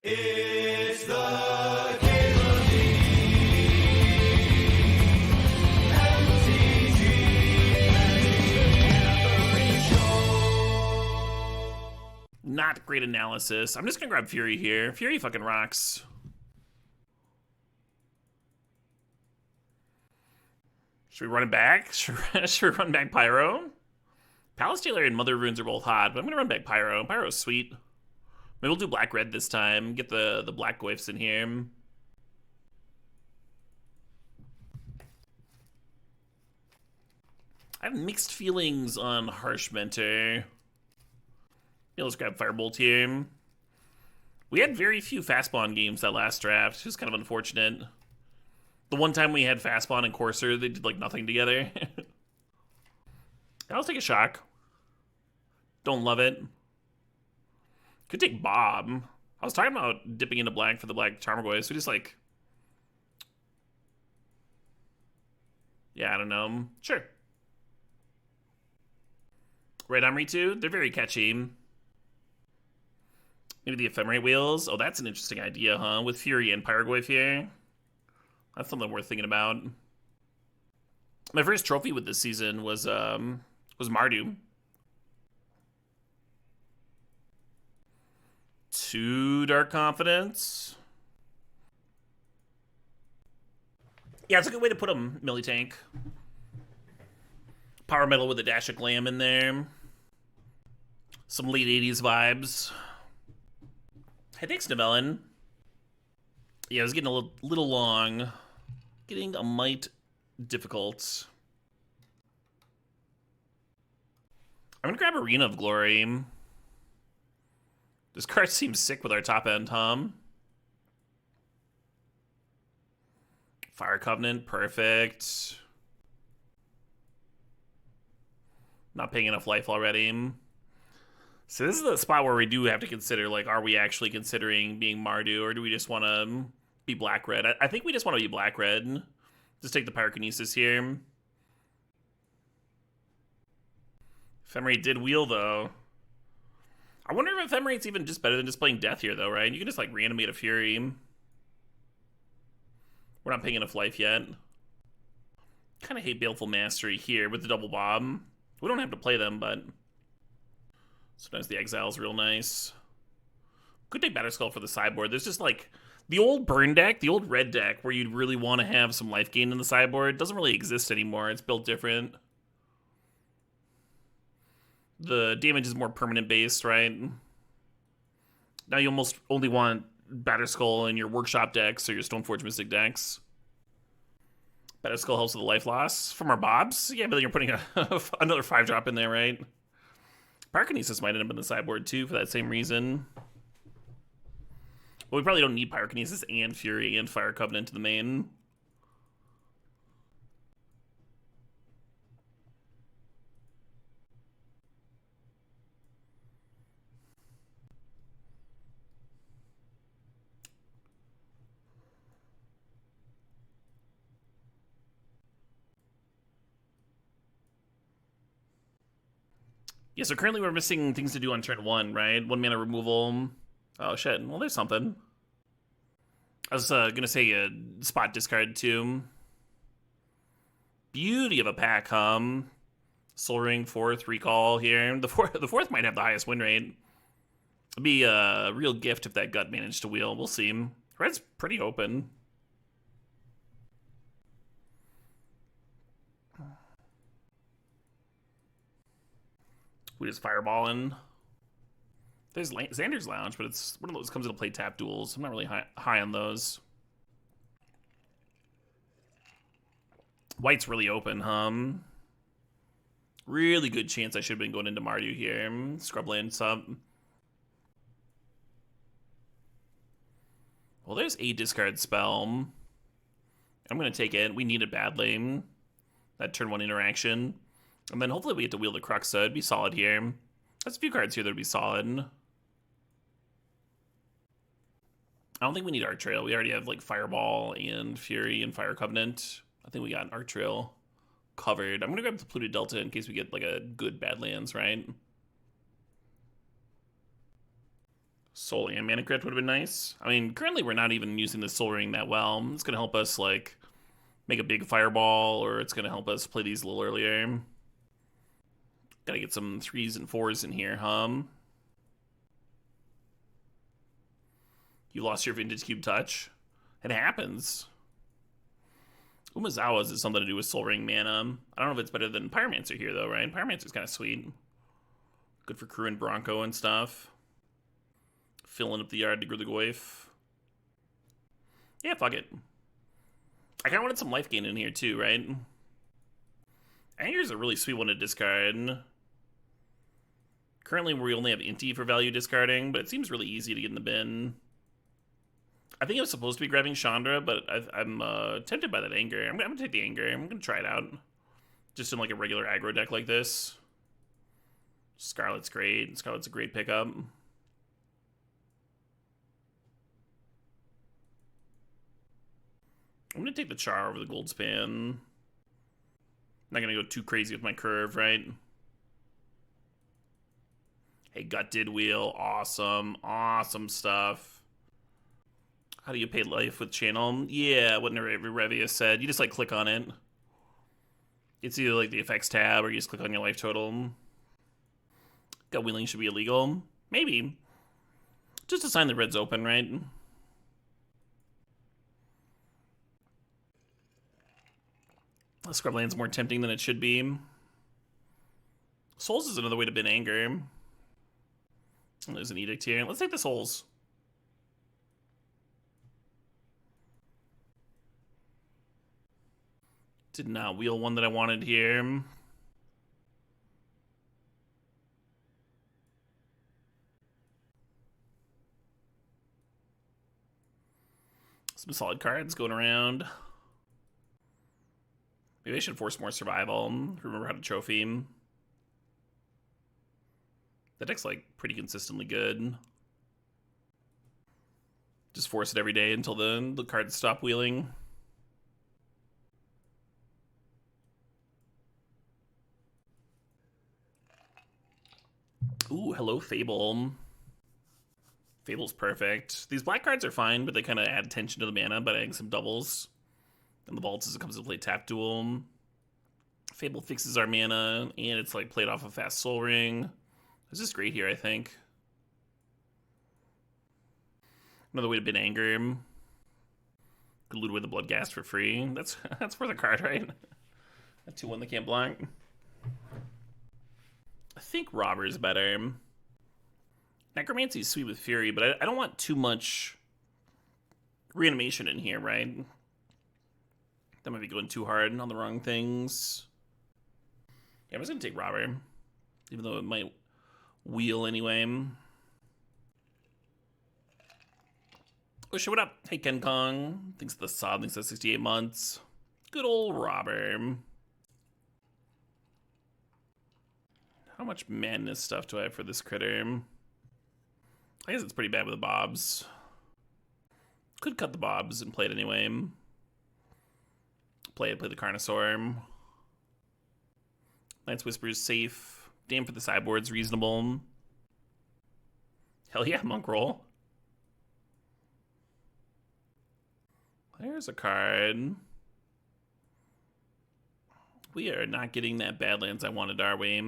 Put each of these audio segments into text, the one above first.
It's the Caitlin Lee MTGO Show. Not great analysis. I'm just gonna grab Fury here. Fury fucking rocks. Should we run it back? Should we run back Pyro? Palace Jailer and Mother Runes are both hot, but I'm gonna run back Pyro. Pyro's sweet. Maybe we'll do black-red this time. Get the black goifs in here. I have mixed feelings on Harsh Mentor. Yeah, let's grab Firebolt here. We had very few fast spawn games that last draft. It was kind of unfortunate. The one time we had fast spawn and Courser, they did like nothing together. I'll take a shock. Don't love it. Could take Bob. I was talking about dipping into black for the black Tarmogoyf, so just like... Yeah, I don't know. Sure. Red Armory too? They're very catchy. Maybe the Ephemerate Wheels? Oh, that's an interesting idea, huh? With Fury and Pyrogoyf here. That's something worth thinking about. My first trophy with this season was Mardu. 2 Dark Confidence. Yeah, it's a good way to put him, Millie Tank. Power Metal with a dash of glam in there. Some late 80s vibes. Hey, thanks, Novellin. Yeah, it was getting a little long. Getting a mite difficult. I'm gonna grab Arena of Glory. This card seems sick with our top end, huh? Fire Covenant, perfect. Not paying enough life already. So this is the spot where we do have to consider, like, are we actually considering being Mardu, or do we just want to be black-red? I think we just want to be black-red. Just take the Pyrokinesis here. Ephemerate did wheel, though. I wonder if Ephemerate's even just better than just playing Death here, though, right? You can just, like, reanimate a Fury. We're not paying enough life yet. Kind of hate Baleful Mastery here with the double Bob. We don't have to play them, but sometimes the Exile's real nice. Could take Batterskull for the sideboard. There's just, like, the old burn deck, the old red deck, where you'd really want to have some life gain in the sideboard, doesn't really exist anymore. It's built different. The damage is more permanent based, right? Now you almost only want Batterskull in your Workshop decks or your Stoneforge Mystic decks. Batterskull helps with the life loss from our Bobs. Yeah, but then you're putting another 5-drop in there, right? Pyrokinesis might end up in the sideboard too for that same reason. But we probably don't need Pyrokinesis and Fury and Fire Covenant to the main. Yeah, so currently we're missing things to do on turn 1, right? 1 mana removal. Oh, shit. Well, there's something. I was going to say a spot discard, too. Beauty of a pack, Soul Ring, 4th, recall here. The fourth might have the highest win rate. It'd be a real gift if that gut managed to wheel. We'll see. Red's pretty open. We just fireballing. There's Xander's Lounge, but it's one of those comes into play tap duels. I'm not really high on those. White's really open, Really good chance I should have been going into Mardu here. Scrubland sub. Well, there's a discard spell. I'm going to take it. We need it badly. That turn 1 interaction. And then hopefully we get to wheel the Crux, so it'd be solid here. There's a few cards here that'd be solid. I don't think we need Arc Trail. We already have, like, Fireball and Fury and Fire Covenant. I think we got Arc Trail covered. I'm going to grab the Polluted Delta in case we get, like, a good Badlands, right? Soul and Mana Crypt would have been nice. I mean, currently we're not even using the Soul Ring that well. It's going to help us, like, make a big fireball, or it's going to help us play these a little earlier. Gotta get some 3s and 4s in here, You lost your Vintage Cube Touch. It happens. Umezawa's is something to do with Soul Ring mana. I don't know if it's better than Pyromancer here, though, right? Pyromancer's kind of sweet. Good for Crew and Bronco and stuff. Filling up the yard to grow the Goyf. Yeah, fuck it. I kind of wanted some life gain in here, too, right? Anger's a really sweet one to discard. Currently, we only have Inti for value discarding, but it seems really easy to get in the bin. I think I was supposed to be grabbing Chandra, but I'm tempted by that Anger. I'm going to take the Anger. I'm going to try it out. Just in like a regular aggro deck like this. Scarlet's great. Scarlet's a great pickup. I'm going to take the Char over the Goldspan. Not going to go too crazy with my curve, right? Hey, Gut did wheel. Awesome. Awesome stuff. How do you pay life with channel? Yeah, what Revia said. You just like click on it. It's either like the effects tab or you just click on your life total. Gut wheeling should be illegal. Maybe. Just a sign the red's open, right? Scrubland's more tempting than it should be. Souls is another way to bin Anger. There's an Edict here. Let's take the Souls. Did not wheel one that I wanted here. Some solid cards going around. Maybe I should force more survival. Remember how to trophy. That deck's like pretty consistently good. Just force it every day until the cards stop wheeling. Ooh, hello, Fable. Fable's perfect. These black cards are fine, but they kind of add tension to the mana by adding some doubles. And the vaults as it comes to play tap duel. Fable fixes our mana, and it's like played off a fast Soul Ring. This is great here, I think. Another way to bin Anger. Could loot away the Bloodghast for free. That's worth a card, right? A 2-1 that can't block. I think Robber's better. Necromancy's sweet with Fury, but I don't want too much reanimation in here, right? That might be going too hard on the wrong things. Yeah, I'm just going to take Robber, even though it might wheel anyway. Oh, shit, what up? Hey, Ken Kong. Thanks to the Sob, thanks to 68 months. Good old Robber. How much madness stuff do I have for this critter? I guess it's pretty bad with the Bobs. Could cut the Bobs and play it anyway. Play the Carnosaur. Night's Whisper's safe. Damn for the sideboard's reasonable. Hell yeah, Monk Roll. There's a card. We are not getting that Badlands I wanted, are we?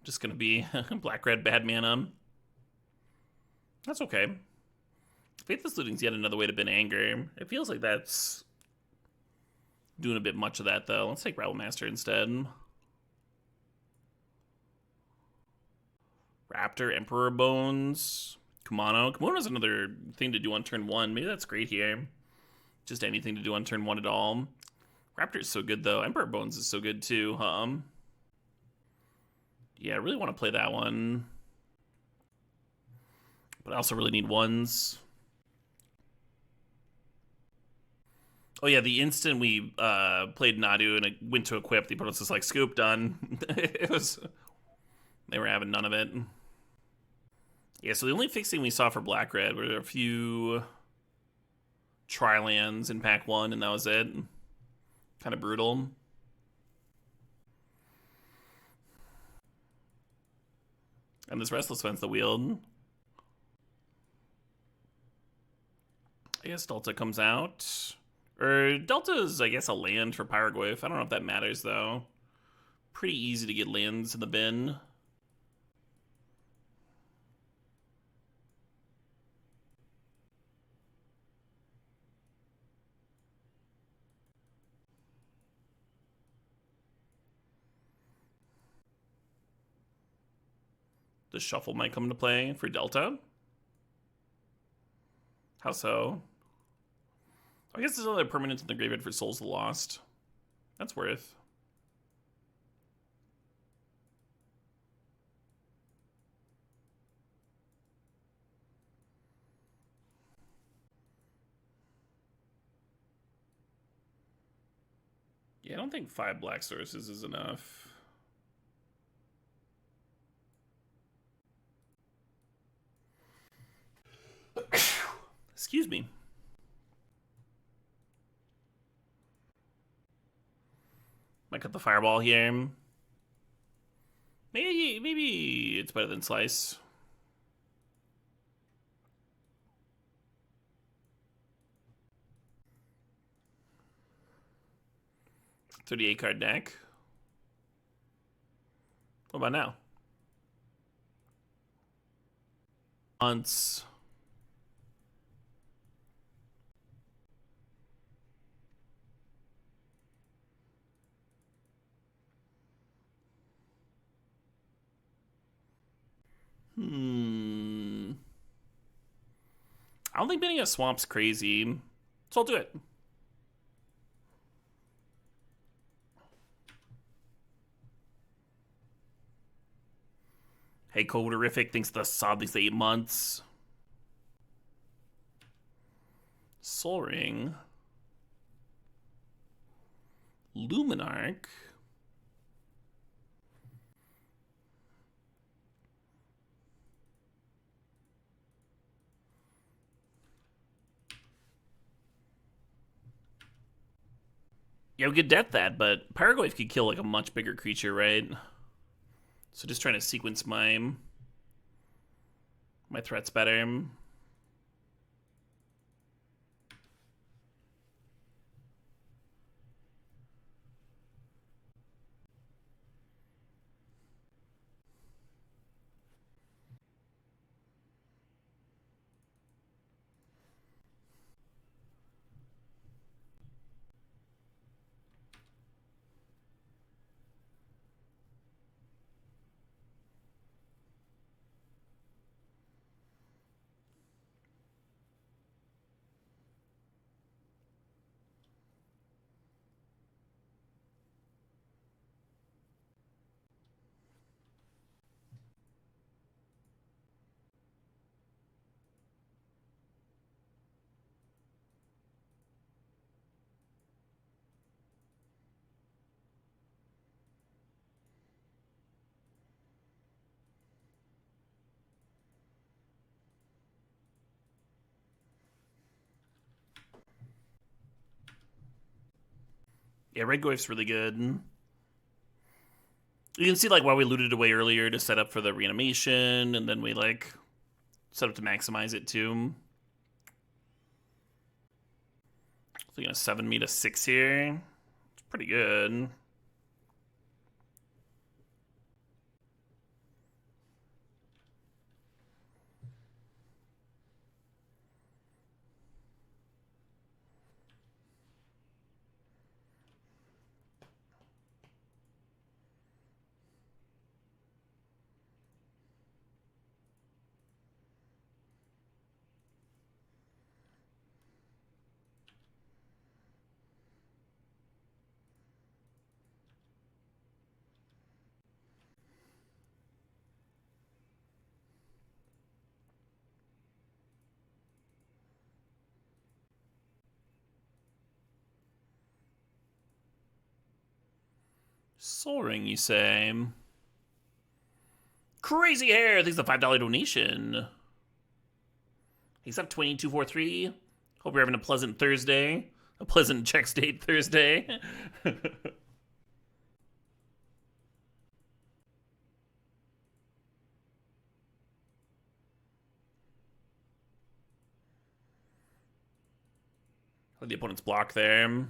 Just gonna be black-red bad mana. That's okay. Faithless Looting's yet another way to bin Anger. It feels like that's doing a bit much of that, though. Let's take Rebel Master instead. Raptor, Emperor Bones, Kumano. Kumano's another thing to do on turn 1. Maybe that's great here. Just anything to do on turn 1 at all. Raptor's so good, though. Emperor Bones is so good, too. Yeah, I really want to play that one. But I also really need ones. Oh yeah, the instant we played Nadu and it went to equip, the opponents just like, scoop, done. They were having none of it. Yeah, so the only fixing we saw for Black-Red were a few Tri-lands in pack 1, and that was it. Kind of brutal. And this Restless Fence the wield. I guess Delta comes out. Or Delta's, I guess, a land for Pyroglyph. I don't know if that matters, though. Pretty easy to get lands in the bin. The shuffle might come into play for Delta. How so? I guess there's other permanents in the graveyard for Souls of the Lost. That's worth. Yeah, I don't think 5 black sources is enough. Excuse me. Might cut the fireball here. Maybe it's better than slice. 38 card deck. What about now? Months. I don't think banning a swamp's crazy, so I'll do it. Hey, Coderific thinks the Sob thinks the 8 months. Soul Ring. Luminarch. Yeah, we could death that, but Pyroglyph could kill like a much bigger creature, right? So just trying to sequence my threats better. Yeah, Red Glyph's really good. You can see like why we looted away earlier to set up for the reanimation, and then we like set up to maximize it too. So you're gonna 7 me to 6 here. It's pretty good. Soul Ring, you say? Crazy Hair, thanks for the $5 donation. He's up 2243. Hope you're having a pleasant Thursday. A pleasant check state Thursday. The opponent's block there.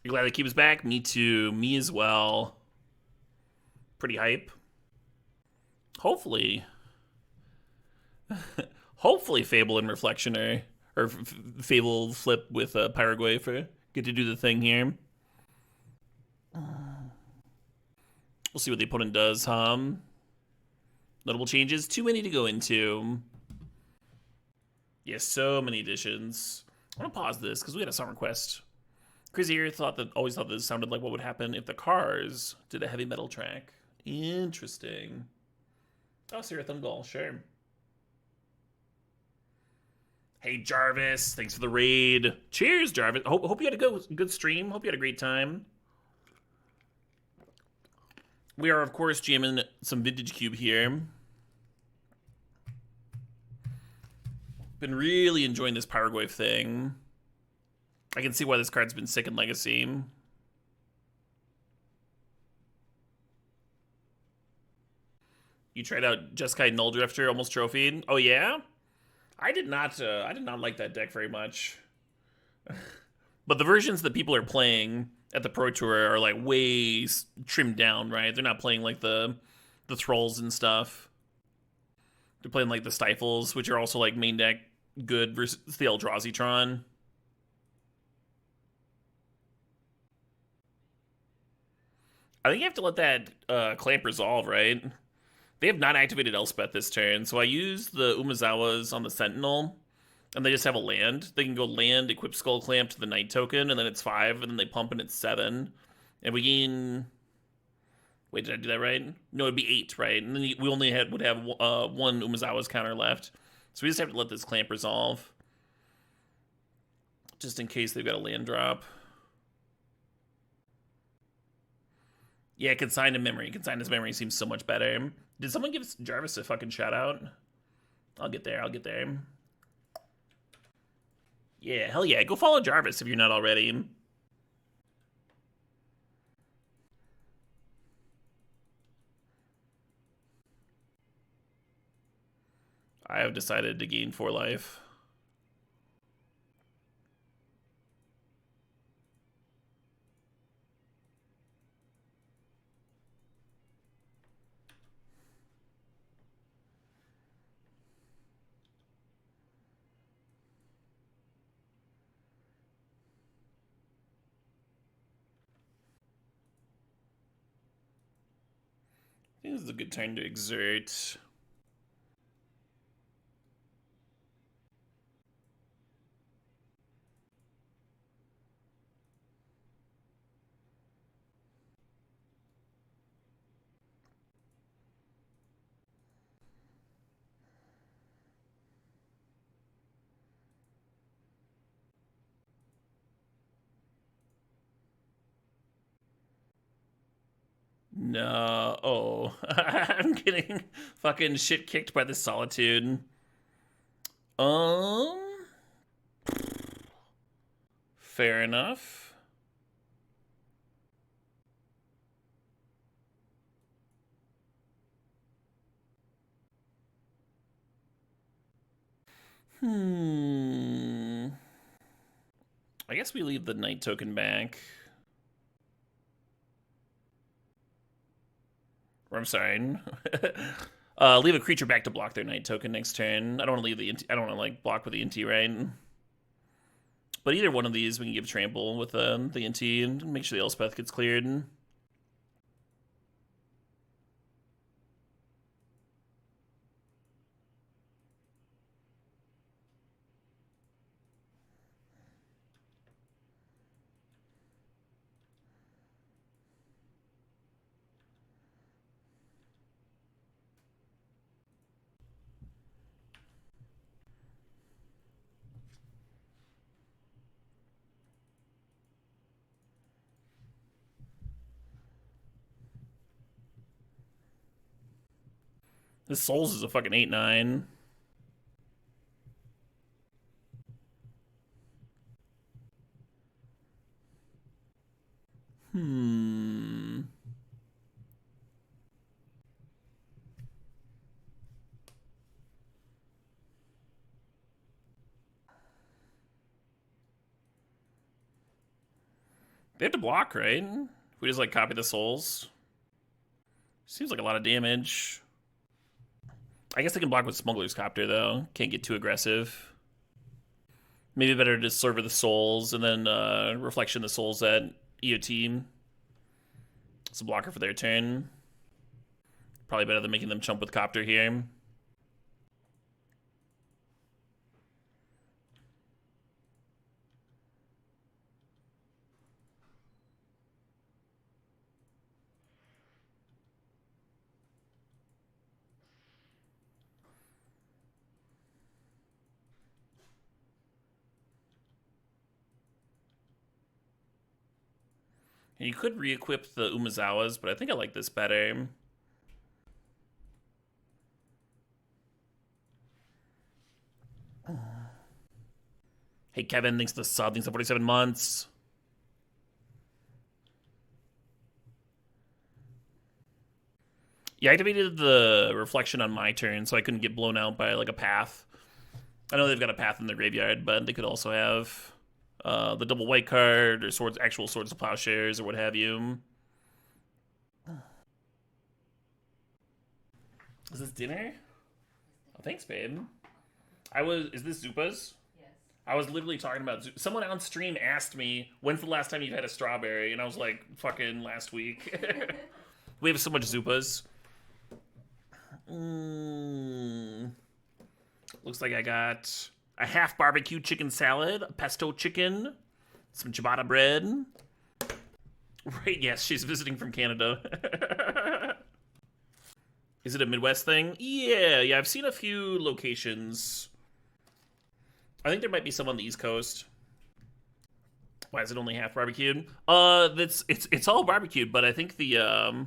You glad they keep us back? Me too. Me as well. Pretty hype. Hopefully. Hopefully Fable and Reflection are... Or Fable flip with Paraguay for... Get to do the thing here. We'll see what the opponent does, Notable changes. Too many to go into. Yes, so many additions. I want to pause this because we had a song request. Crazy here always thought this sounded like what would happen if the Cars did a heavy metal track. Interesting. Oh, Sarah Thungal, sure. Hey Jarvis, thanks for the raid. Cheers, Jarvis. Hope you had a good stream. Hope you had a great time. We are, of course, jamming some Vintage Cube here. Been really enjoying this Paraguay thing. I can see why this card's been sick in Legacy. You tried out Jeskai Null Drifter, almost trophied. Oh yeah, I did not like that deck very much. But the versions that people are playing at the Pro Tour are like way trimmed down, right? They're not playing like the Thralls and stuff. They're playing like the Stifles, which are also like main deck good versus the Eldrazi-tron. I think you have to let that clamp resolve, right? They have not activated Elspeth this turn, so I use the Umezawas on the Sentinel, and they just have a land. They can go land, equip Skull Clamp to the Knight token, and then it's 5, and then they pump and it's 7. And we gain... Wait, did I do that right? No, it'd be 8, right? And then we only would have one Umezawa's counter left. So we just have to let this clamp resolve. Just in case they've got a land drop. Yeah, Consign to Memory. Consign to Memory seems so much better. Did someone give Jarvis a fucking shout out? I'll get there. Yeah, hell yeah. Go follow Jarvis if you're not already. I have decided to gain 4 life. I think this is a good time to exert. No. Oh. I'm getting fucking shit kicked by the Solitude. Fair enough. I guess we leave the Knight token back. Or I'm sorry. Leave a creature back to block their Knight token next turn. I don't want to leave the I don't want to like block with the Inti, right? But either one of these we can give trample with the Inti and make sure the Elspeth gets cleared. This Souls is a fucking 8/9. They have to block, right? If we just, like, copy the souls. Seems like a lot of damage. I guess they can block with Smuggler's Copter, though. Can't get too aggressive. Maybe better to server the souls and then Reflection the souls at EOT. It's a blocker for their turn. Probably better than making them chump with Copter here. And you could re-equip the Umazawas, but I think I like this better. Hey, Kevin, thanks for the sub. Thanks for 47 months. Yeah, I activated the reflection on my turn, so I couldn't get blown out by, like, a path. I know they've got a path in their graveyard, but they could also have the double white card or swords, actual Swords of Plowshares or what have you. Is this dinner? Oh, thanks, babe. Is this Zupa's? Yes. I was literally talking about someone on stream asked me, when's the last time you've had a strawberry? And I was like, fucking last week. We have so much Zupas. Looks like I got a half barbecue chicken salad, a pesto chicken, some ciabatta bread. Right, yes, she's visiting from Canada. Is it a Midwest thing? Yeah, I've seen a few locations. I think there might be some on the East Coast. Why is it only half barbecued? It's all barbecued, but I think the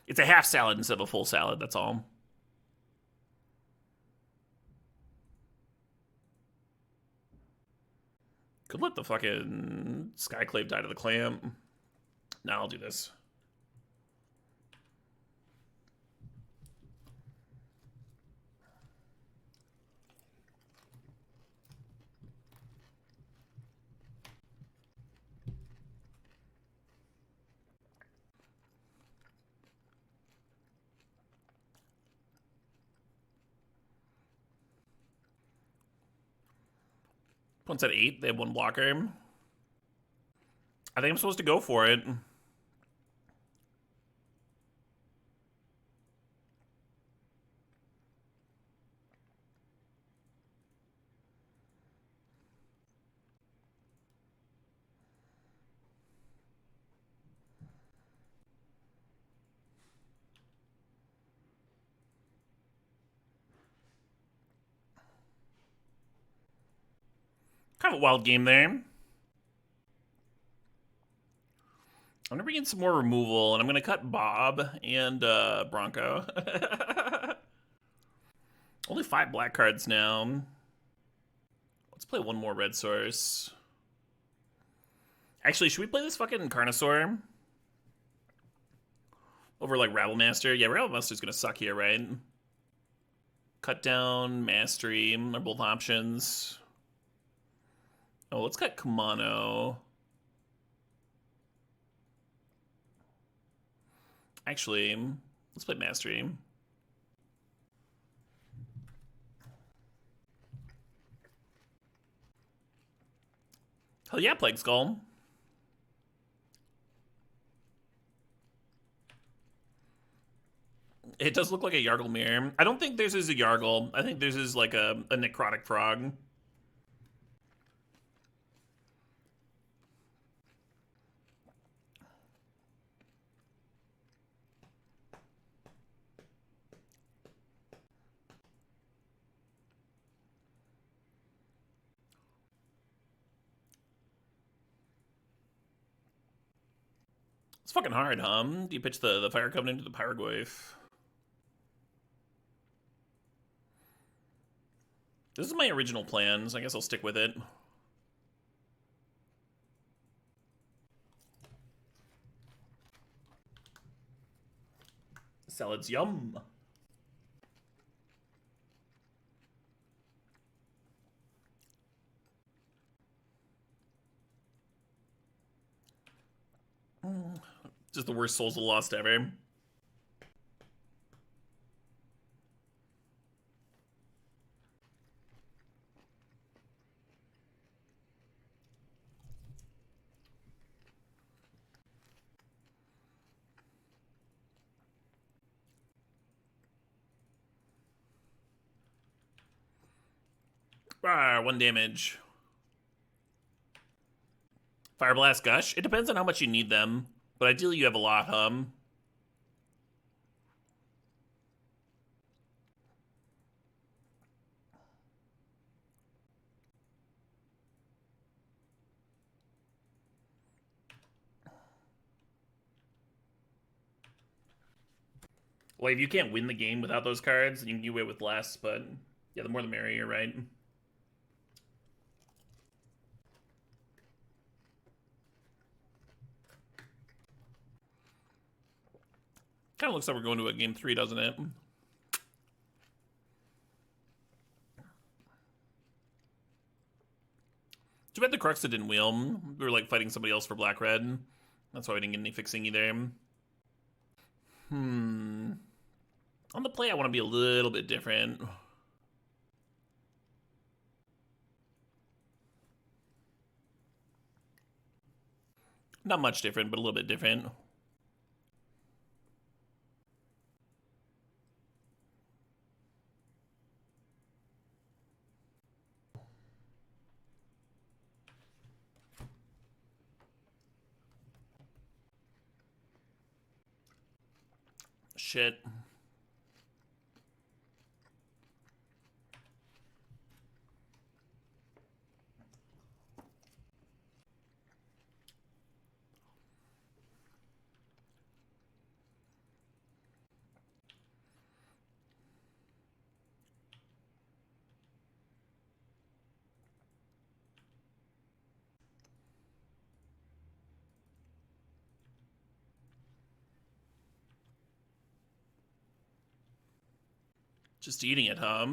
it's a half salad instead of a full salad, that's all. Could let the fucking Skyclave die to the clamp. Nah, I'll do this. One's at 8. They have one blocker. I think I'm supposed to go for it. Kind of a wild game there. I'm going to bring in some more removal, and I'm going to cut Bob and Bronco. Only 5 black cards now. Let's play one more red source. Actually, should we play this fucking Carnosaur? Over, like, Rabblemaster? Yeah, Rabblemaster's going to suck here, right? Cut down, Mastery are both options. Oh, let's cut Kumano. Actually, let's play Mastery. Hell yeah, Plague Skull. It does look like a Yarglemere. I don't think theirs is a Yargle. I think theirs is like a Necrotic Frog. It's fucking hard, huh? Do you pitch the Fire Covenant to the Pyrogoyf? This is my original plan, so I guess I'll stick with it. Salads, yum. Just the worst Souls of Lost ever. Ah, 1 damage. Fire Blast Gush. It depends on how much you need them, but ideally you have a lot, Well, if you can't win the game without those cards, then you can get away with less, but yeah, the more the merrier, right? Kind of looks like we're going to a game 3, doesn't it? Too bad the Cruxa didn't wheel. We were like fighting somebody else for black-red. That's why we didn't get any fixing either. On the play, I want to be a little bit different. Not much different, but a little bit different. Shit. Just eating it, huh?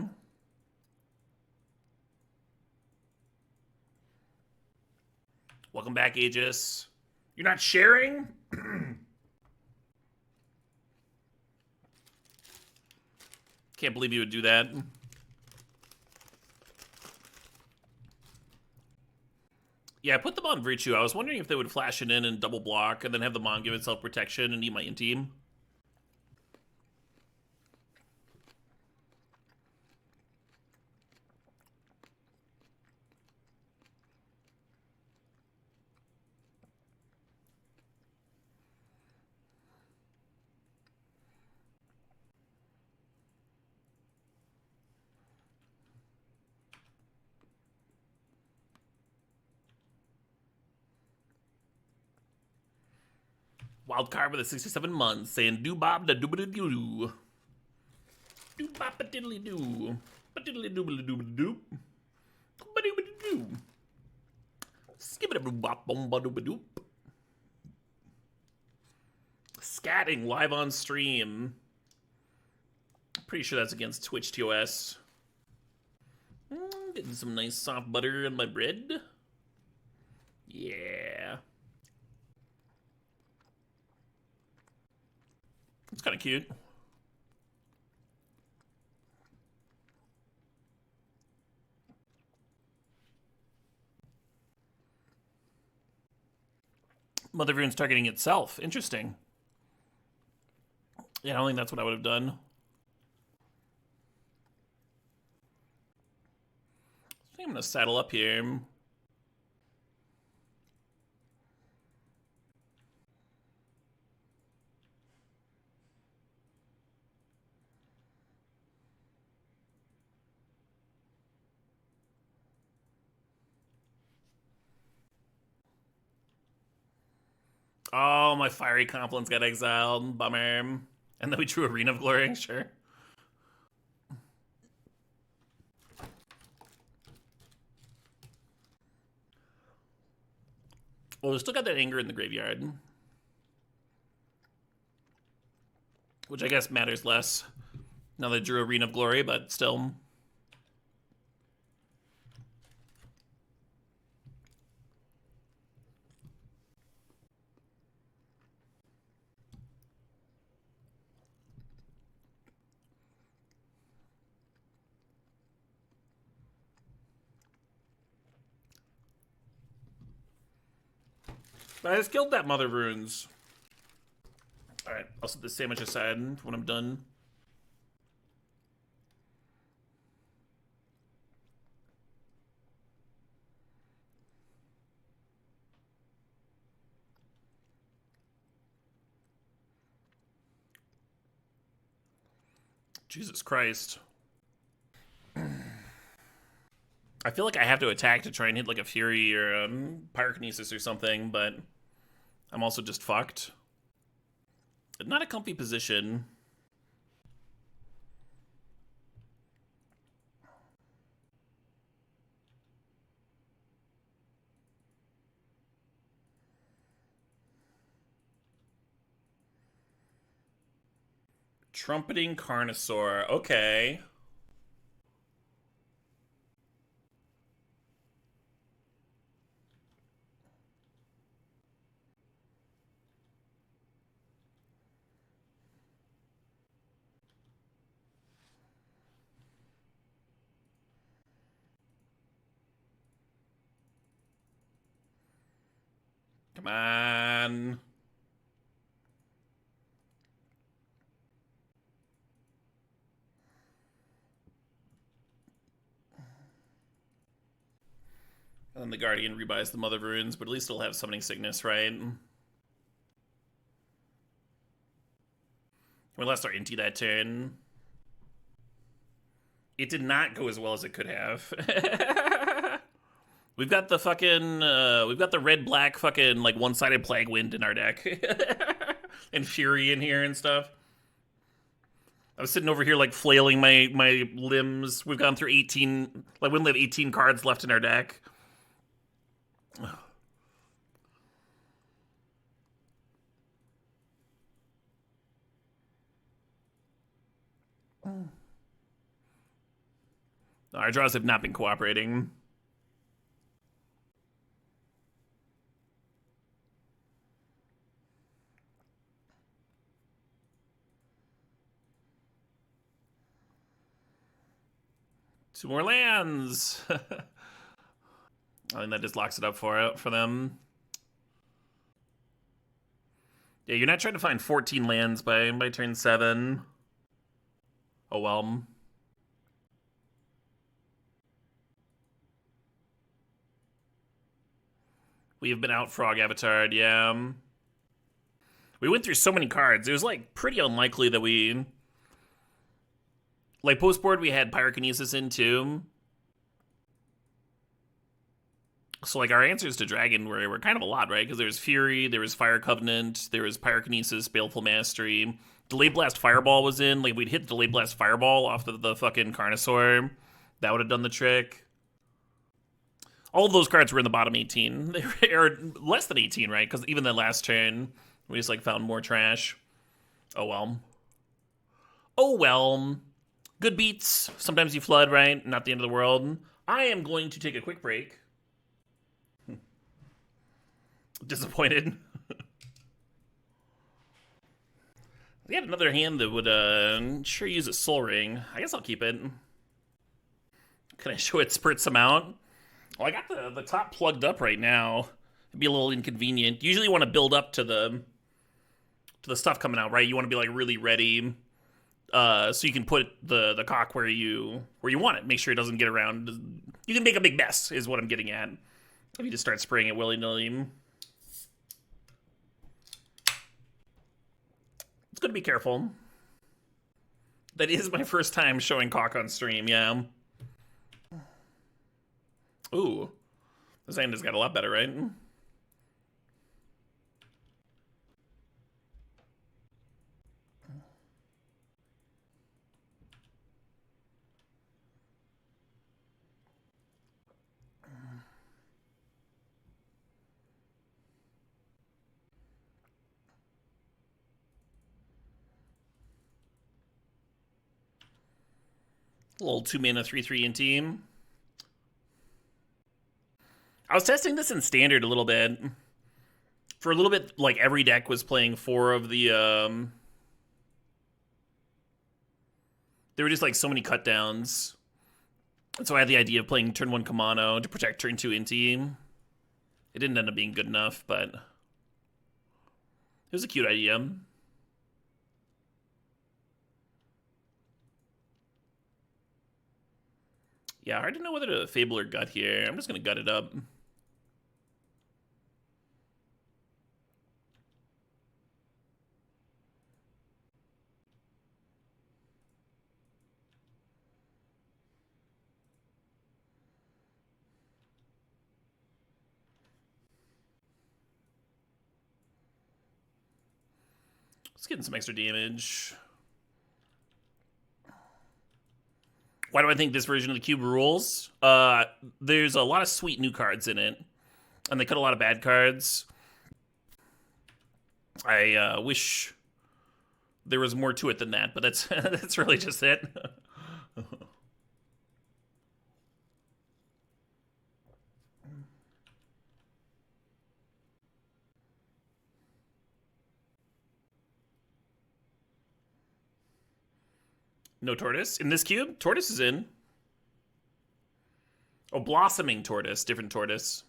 Welcome back, Aegis. You're not sharing? Can't believe you would do that. Yeah, I put them on Virtue. I was wondering if they would flash it in and double block and then have the Mon give itself protection and eat my in-team. Wild card with a 67 months saying do bob da doobity doo. Do bop a diddly doo. A diddly doobly doobly doop. Ba doobity doo. Skip it a bop bom ba dooba doop. Scatting live on stream. Pretty sure that's against Twitch TOS. Getting some nice soft butter on my bread. Yeah. It's kind of cute. Mother Rune's targeting itself. Interesting. Yeah, I don't think that's what I would have done. I think I'm gonna saddle up here. Oh, my fiery compliment got exiled. Bummer. And then we drew Arena of Glory. Sure. Well, we still got that anger in the graveyard. Which I guess matters less now that I drew Arena of Glory, but still. I just killed that Mother of Runes. Alright, I'll set this sandwich aside when I'm done. Jesus Christ. I feel like I have to attack to try and hit like a Fury or Pyrokinesis or something, but I'm also just fucked. Not a comfy position. Trumpeting Carnosaur. Okay. Come on. And then the Guardian rebuys the Mother of Runes, but at least it'll have Summoning Sickness, right? We lost our Inti that turn. It did not go as well as it could have. We've got the fucking, we've got the red-black fucking, like, one-sided Plague Wind in our deck. And Fury in here and stuff. I was sitting over here, like, flailing my limbs. We've gone through 18, like, we only have 18 cards left in our deck. Our draws have not been cooperating. Two more lands. I think that just locks it up for them. Yeah, you're not trying to find 14 lands by turn 7. Oh well. We have been out Frog Avatared, yeah. We went through so many cards. It was, like, pretty unlikely that we... Like, post-board, we had Pyrokinesis in, too. So, like, our answers to Dragon were kind of a lot, right? Because there was Fury, there was Fire Covenant, there was Pyrokinesis, Baleful Mastery. Delayed Blast Fireball was in. Like, we'd hit Delayed Blast Fireball off the fucking Carnosaur. That would have done the trick. All of those cards were in the bottom 18. They were less than 18, right? Because even the last turn, we just, like, found more trash. Oh, well. Oh, well. Good beats. Sometimes you flood, right? Not the end of the world. I am going to take a quick break. Disappointed. We had another hand that would sure use a Soul Ring. I guess I'll keep it. Can I show it spurt some out? Well, I got the top plugged up right now. It'd be a little inconvenient. Usually you want to build up to the stuff coming out, right? You want to be like really ready, so you can put the cock where you want it. Make sure it doesn't get around. You can make a big mess, is what I'm getting at. If you just start spraying it willy-nilly. It's good to be careful. That is my first time showing cock on stream, yeah. Ooh. This hand has got a lot better, right? A little 2-mana 3/3 in team. I was testing this in standard a little bit. For a little bit, like, every deck was playing 4 of the, there were just, like, so many cut downs. And so I had the idea of playing turn 1 Kamano to protect turn 2 Inti. It didn't end up being good enough, but It was a cute idea. Yeah, hard to know whether to Fable or Gut here. I'm just gonna gut it up. Let's get in some extra damage. Why do I think this version of the cube rules? There's a lot of sweet new cards in it, and they cut a lot of bad cards. I wish there was more to it than that, but that's that's really just it. No tortoise in this cube. Tortoise is in. Oh, blossoming tortoise, different tortoise.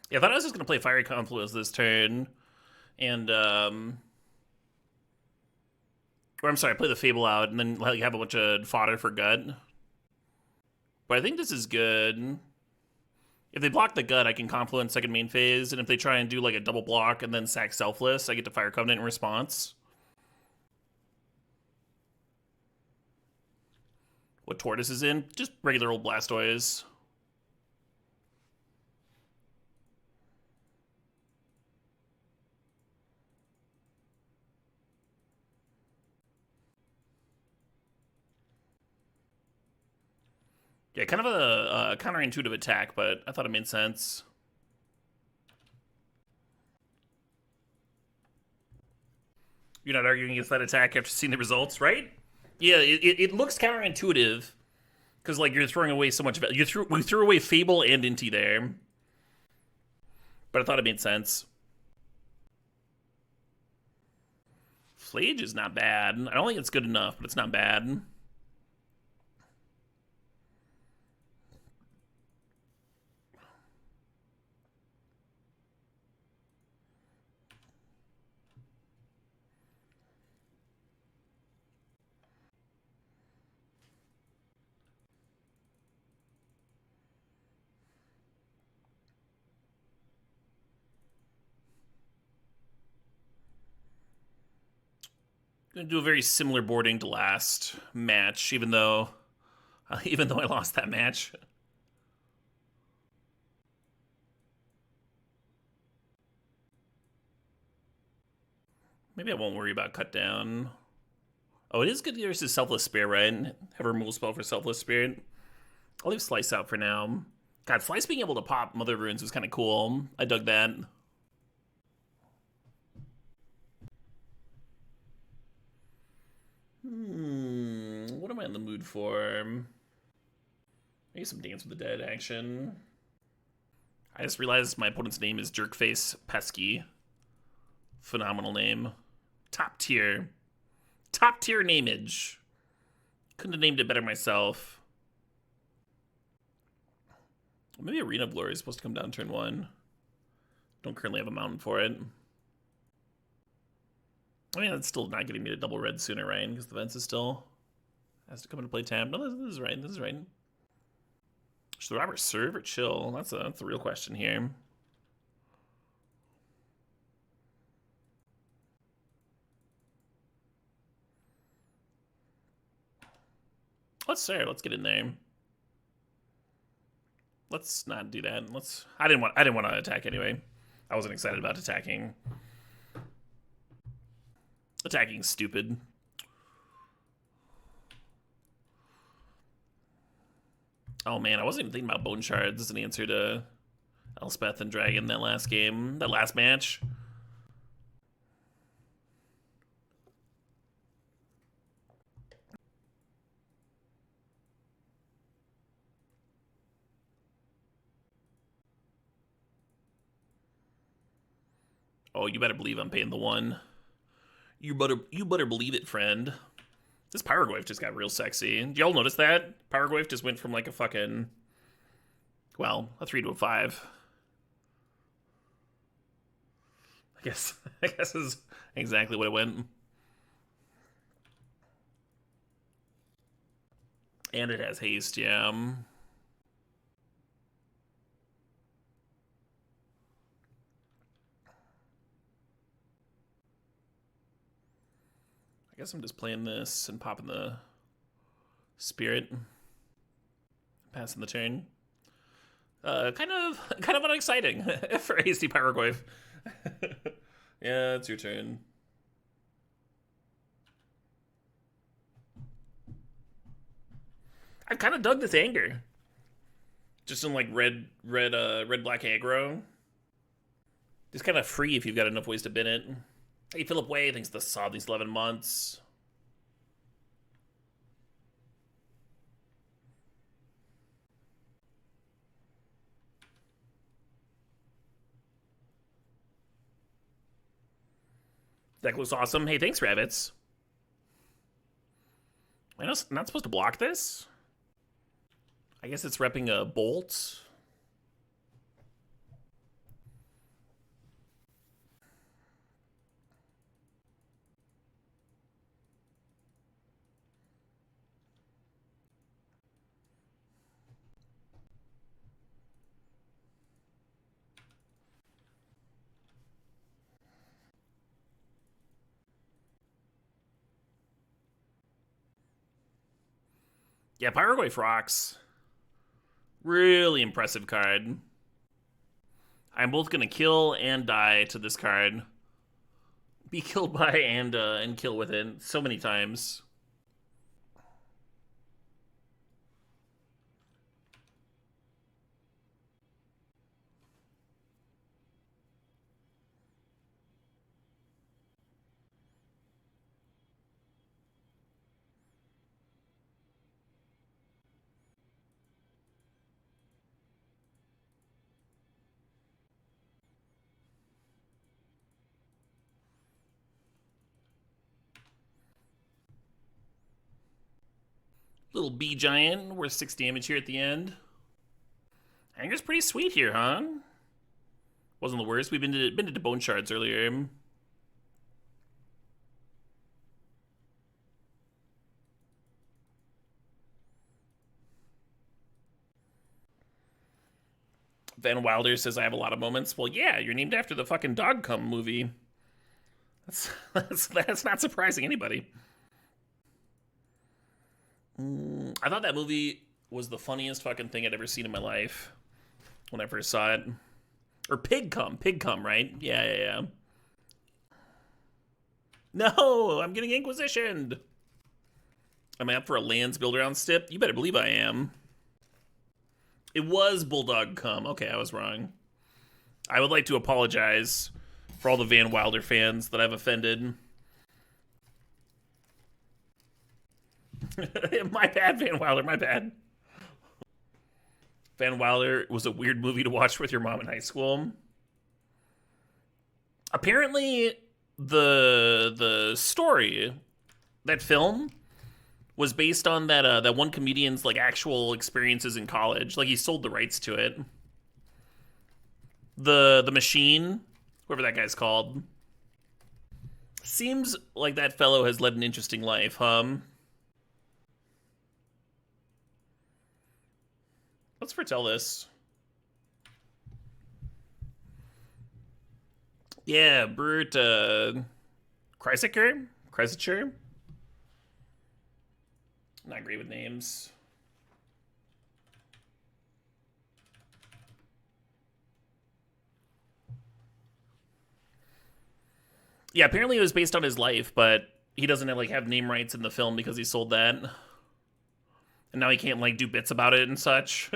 Yeah, I thought I was just gonna play Fiery Confluence this turn, and or I'm sorry, play the Fable out and then like have a bunch of fodder for Gut. But I think this is good. If they block the Gut, I can Confluence second main phase, and if they try and do like a double block and then sack Selfless, I get to Fire Covenant in response. What Tortoise is in? Just regular old Blastoise. Yeah, kind of a counterintuitive attack, but I thought it made sense. You're not arguing against that attack after seeing the results, right? Yeah, it looks counterintuitive because like you're throwing away so much. We threw away Fable and Inti there, but I thought it made sense. Flage is not bad. I don't think it's good enough, but it's not bad. Gonna do a very similar boarding to last match, even though I lost that match. Maybe I won't worry about cut down. Oh, it is good versus Selfless Spirit, right? Have a removal spell for Selfless Spirit. I'll leave Slice out for now. God, Slice being able to pop Mother of Runes was kind of cool. I dug that. What am I in the mood for? Maybe some Dance with the Dead action. I just realized my opponent's name is Jerkface Pesky. Phenomenal name. Top tier. Top tier nameage. Couldn't have named it better myself. Maybe Arena of Glory is supposed to come down turn 1. Don't currently have a mountain for it. I mean, that's still not getting me to double red sooner, right? Because the Vents is still has to come into play tap. No, this is right. This is right. Should the Robert serve or chill? That's the real question here. Let's serve. Let's get in there. Let's not do that. I didn't want to attack anyway. I wasn't excited about attacking. Attacking's stupid. Oh man, I wasn't even thinking about Bone Shards as an answer to Elspeth and Dragon that last game, that last match. Oh, you better believe I'm paying the one. You better believe it, friend. This Pyroglyph just got real sexy. Did y'all notice that? Pyroglyph just went from like a fucking, well, a 3 to a 5. I guess is exactly what it went. And it has haste, yeah. I guess I'm just playing this and popping the spirit, passing the turn. Kind of unexciting for hasty Pyroglyph. Yeah, it's your turn. I kind of dug this anger. Just in like red black aggro. Just kind of free if you've got enough ways to bin it. Hey, Philip Way thinks the saw these 11 months. That looks awesome. Hey, thanks, Rabbits. I'm not supposed to block this? I guess it's repping a bolt. Yeah, Pyroglyph rocks. Really impressive card. I'm both gonna kill and die to this card. Be killed by and kill with it so many times. Little bee giant worth 6 damage here at the end. Anger's pretty sweet here, huh? Wasn't the worst. We've been to bone shards earlier. Van Wilder says I have a lot of moments. Well, yeah, you're named after the fucking Dog Cum movie. That's not surprising anybody. I thought that movie was the funniest fucking thing I'd ever seen in my life when I first saw it. Or Pig Cum, right? Yeah. No, I'm getting inquisitioned. Am I up for a lands build around stip? You better believe I am. It was Bulldog Cum. Okay, I was wrong. I would like to apologize for all the Van Wilder fans that I've offended. My bad, Van Wilder, my bad. Van Wilder was a weird movie to watch with your mom in high school. Apparently, the story, that film, was based on that one comedian's like actual experiences in college. Like he sold the rights to it. The Machine, whoever that guy's called. Seems like that fellow has led an interesting life, huh? Let's foretell this. Yeah, Bert Kreisicher? Not great with names. Yeah, apparently it was based on his life, but he doesn't have name rights in the film because he sold that. And now he can't do bits about it and such.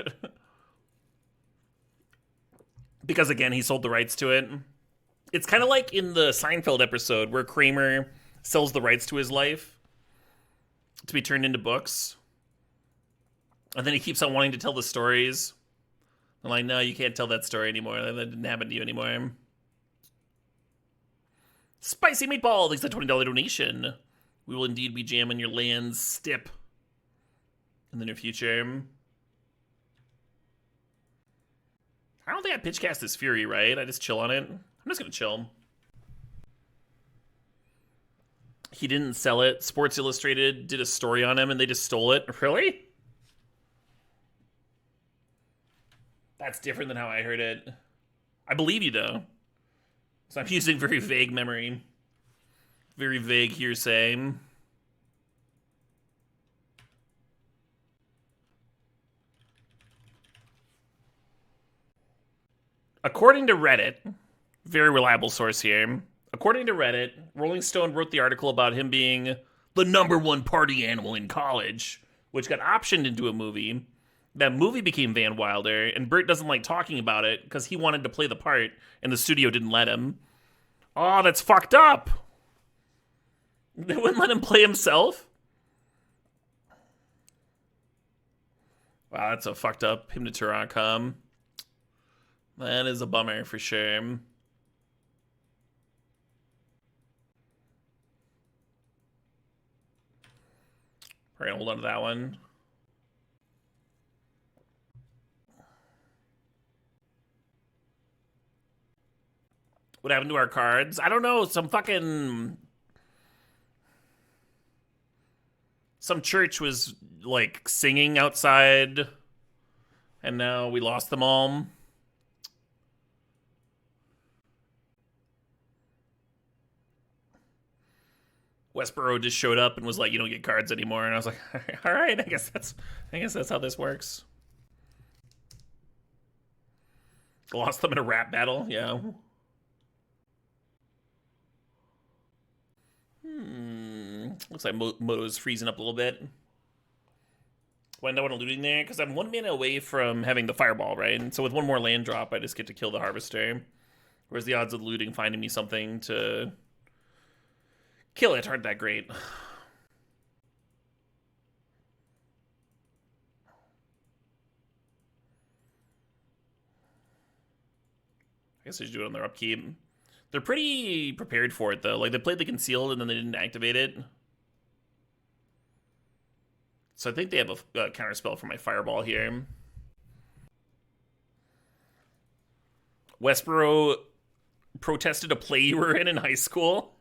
Because again, he sold the rights to it. It's kind of like in the Seinfeld episode where Kramer sells the rights to his life to be turned into books. And then he keeps on wanting to tell the stories. I'm like, no, you can't tell that story anymore. That didn't happen to you anymore. Spicy Meatball, thanks for the $20 donation. We will indeed be jamming your lands stip in the near future. I don't think I pitchcast this Fury, right? I just chill on it. I'm just gonna chill. He didn't sell it. Sports Illustrated did a story on him and they just stole it. Really? That's different than how I heard it. I believe you, though. So I'm using very vague memory. Very vague hearsay. According to Reddit, very reliable source here. According to Reddit, Rolling Stone wrote the article about him being the #1 party animal in college, which got optioned into a movie. That movie became Van Wilder, and Bert doesn't like talking about it because he wanted to play the part, and the studio didn't let him. Oh, that's fucked up. They wouldn't let him play himself? Wow, that's a fucked up him to Turok. That is a bummer for sure. We're gonna hold on to that one. What happened to our cards? I don't know. Some church was like singing outside, and now we lost them all. Westboro just showed up and was like, "You don't get cards anymore," and I was like, "All right, I guess that's how this works." Lost them in a rap battle, yeah. Looks like Moto's freezing up a little bit. Why end up on a looting there? Because I'm 1 mana away from having the fireball, right? And so with one more land drop, I just get to kill the harvester. Whereas the odds of looting finding me something to kill it aren't that great. I guess I should do it on their upkeep. They're pretty prepared for it, though. Like, they played the Concealed, and then they didn't activate it. So I think they have a counterspell for my Fireball here. Westboro protested a play you were in high school.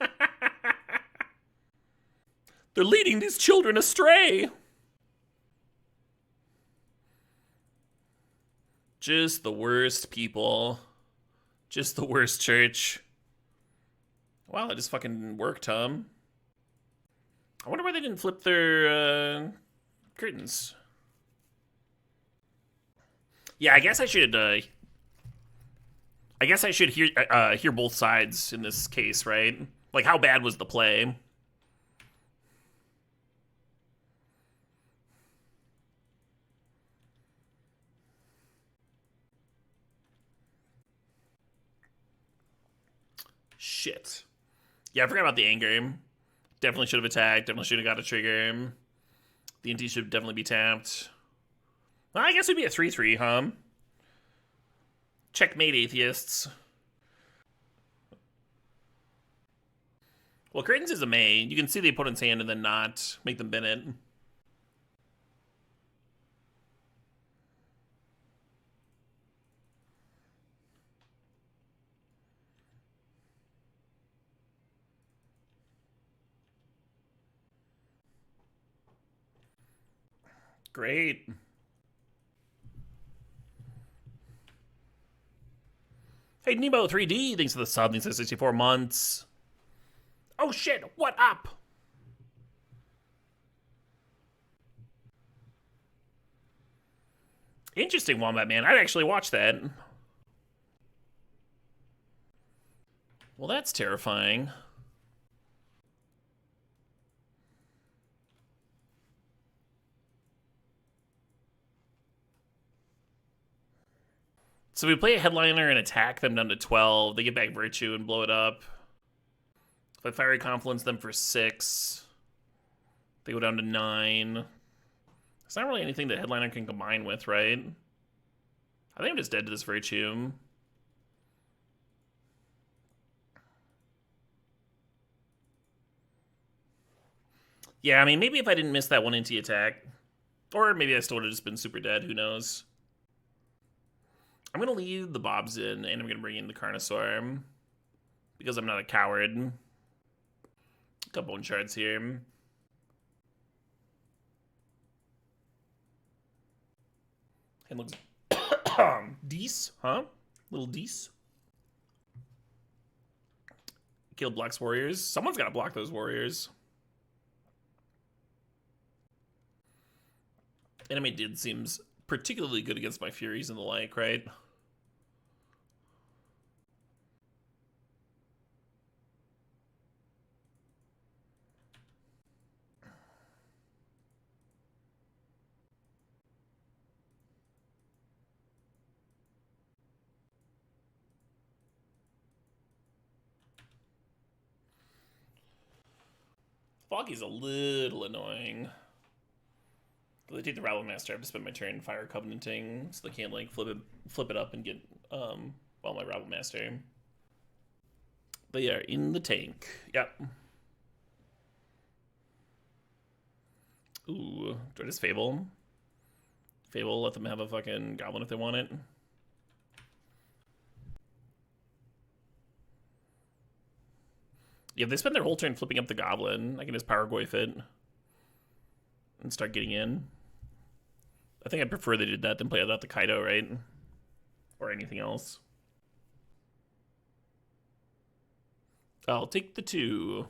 They're leading these children astray. Just the worst people. Just the worst church. Wow, that just fucking worked, I wonder why they didn't flip their curtains. Yeah, I guess I should hear both sides in this case, right? Like, how bad was the play? Shit. Yeah, I forgot about the anger. Definitely should have attacked. Definitely should have got a trigger. The NT should definitely be tapped. Well, I guess it'd be a 3-3, huh? Checkmate, atheists. Well, Curtains is a main. You can see the opponent's hand and then not make them bin it. Great. Hey, Nemo 3D, thanks for the sub. Thanks for 64 months. Oh shit, what up? Interesting, Wombat Man. I'd actually watch that. Well, that's terrifying. So we play a headliner and attack them down to 12. They get back Virtue and blow it up. If I Fiery Confluence them for 6, they go down to 9. It's not really anything that headliner can combine with, right? I think I'm just dead to this Virtue. 2 Yeah, I mean, maybe if I didn't miss that 1 NT attack, or maybe I still would have just been super dead, who knows. I'm going to leave the Bobs in, and I'm going to bring in the Carnosaur, because I'm not a coward. Couple of shards here. And looks... Deece, huh? Little Deece. Killed blocks warriors. Someone's got to block those warriors. Enemy Dude seems particularly good against my Furies and the like, right? Foggy's a little annoying. If they take the Rabble Master, I have to spend my turn Fire Covenanting, so they can't like flip it up and get well, my Rabble Master. They are in the tank. Yep. Ooh, do I just Fable? Fable, let them have a fucking Goblin if they want it. Yeah, if they spend their whole turn flipping up the Goblin, I can just Power Goyf it and start getting in. I think I'd prefer they did that than play out the Kaido, right? Or anything else. I'll take the 2.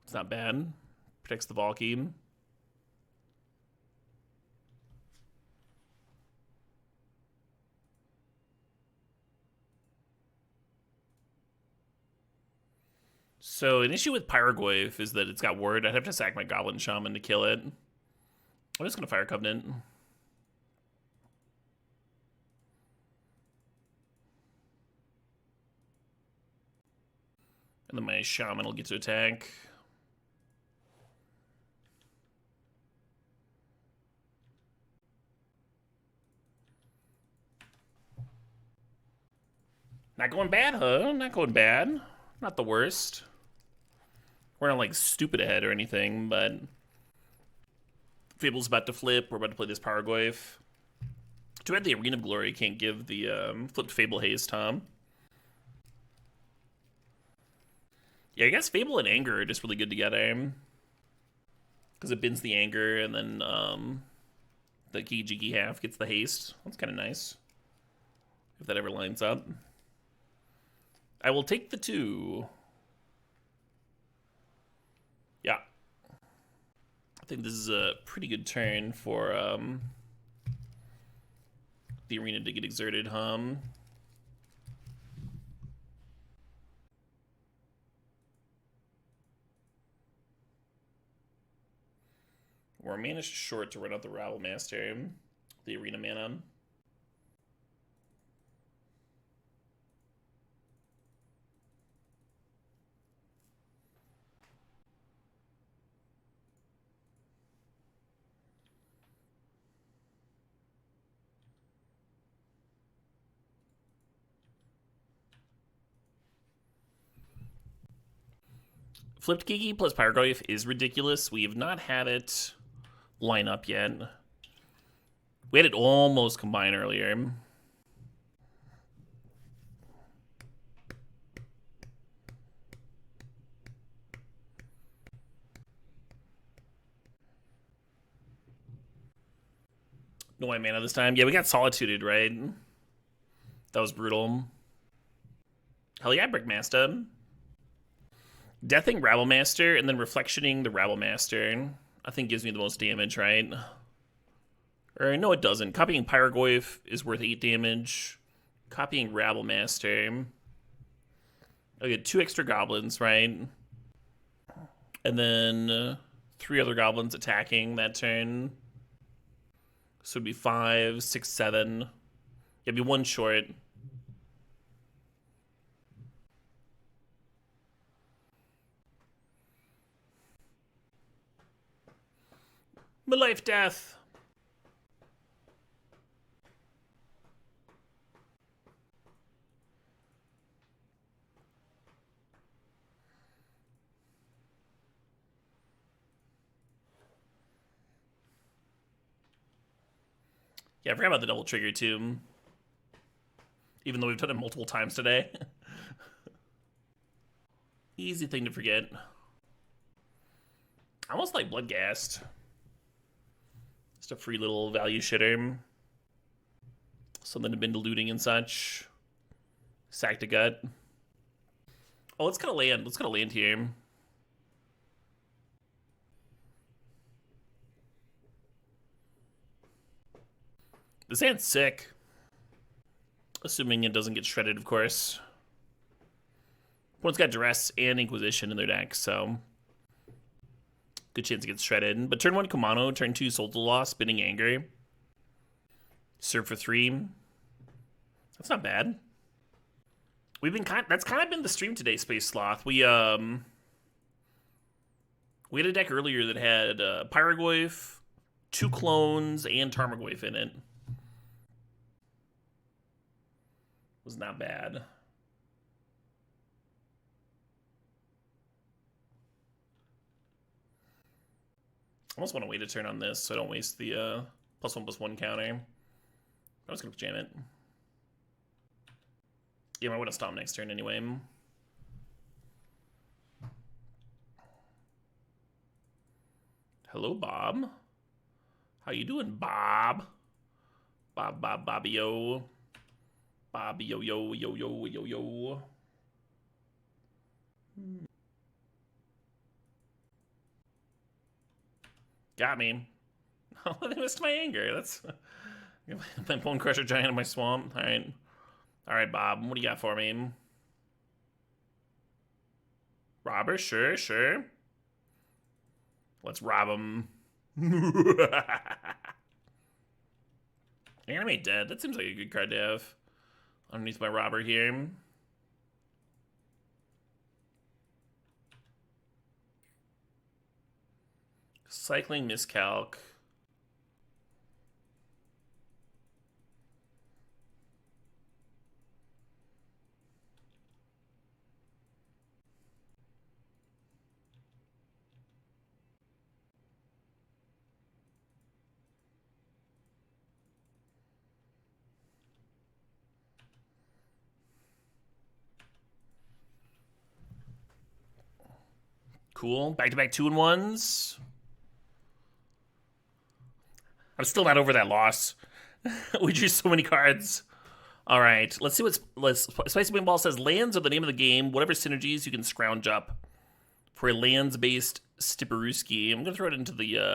It's not bad. Protects the Valky. So an issue with Pyrogoyf is that it's got ward. I'd have to sack my Goblin Shaman to kill it. I'm just going to Fire Covenant. And then my Shaman will get to attack. Not going bad, huh? Not going bad. Not the worst. We're not like stupid ahead or anything, but Fable's about to flip. We're about to play this Pyrogoyf. Too bad the Arena of Glory can't give the flipped Fable haste, huh? Yeah, I guess Fable and Anger are just really good together. Because it bins the Anger, and then the Kiki half gets the haste. That's kind of nice. If that ever lines up. I will take the 2. Yeah. I think this is a pretty good turn for the Arena to get exerted, We're mana short to run out the Rabble Master, the Arena mana. Flipped Kiki plus Pyrogoyf is ridiculous. We have not had it line up yet. We had it almost combine earlier. No white mana this time. Yeah, we got Solituded, right? That was brutal. Hell yeah, Brickmaster. Deathing Rabble Master and then Reflectioning the Rabble Master, I think gives me the most damage, right? Or no, it doesn't. Copying Pyrogoyf is worth 8 damage. Copying Rabble Master, I get 2 extra goblins, right? And then 3 other goblins attacking that turn. So it'd be 5, 6, 7. It'd be 1 short. My life death. Yeah, I forgot about the double trigger too. Even though we've done it multiple times today. Easy thing to forget. I almost like Bloodghast. Just a free little value shitter. Something to been to looting and such. Sack to gut. Oh, let's get a land. Let's get a land here. This hand's sick. Assuming it doesn't get shredded, of course. Opponent's got Duress and Inquisition in their deck, so good chance it gets shredded. But turn 1 Kumano, turn 2 Soul to Loss, Spinning Anger. Serve for 3. That's not bad. We've been that's kind of been the stream today, Space Sloth. We had a deck earlier that had Pyrogoyf, 2 clones, and Tarmogoyf in it. Was not bad. I almost want to wait a turn on this so I don't waste the +1/+1 counter. I'm just gonna jam it. Yeah, I would have stomped next turn anyway. Hello, Bob. How you doing, Bob? Bobby-o. Bobby, yo. Got me. Oh, they missed my anger. That's my Bone Crusher Giant in my swamp. All right, Bob. What do you got for me? Robber, sure. Let's rob him. Animate Dead. That seems like a good card to have underneath my robber here. Cycling Miscalc. Cool. Back-to-back 2-1s. I'm still not over that loss. We drew so many cards. All right, let's see Spicy Paintball says lands are the name of the game. Whatever synergies you can scrounge up for a lands-based Stipperooski. I'm gonna throw it into the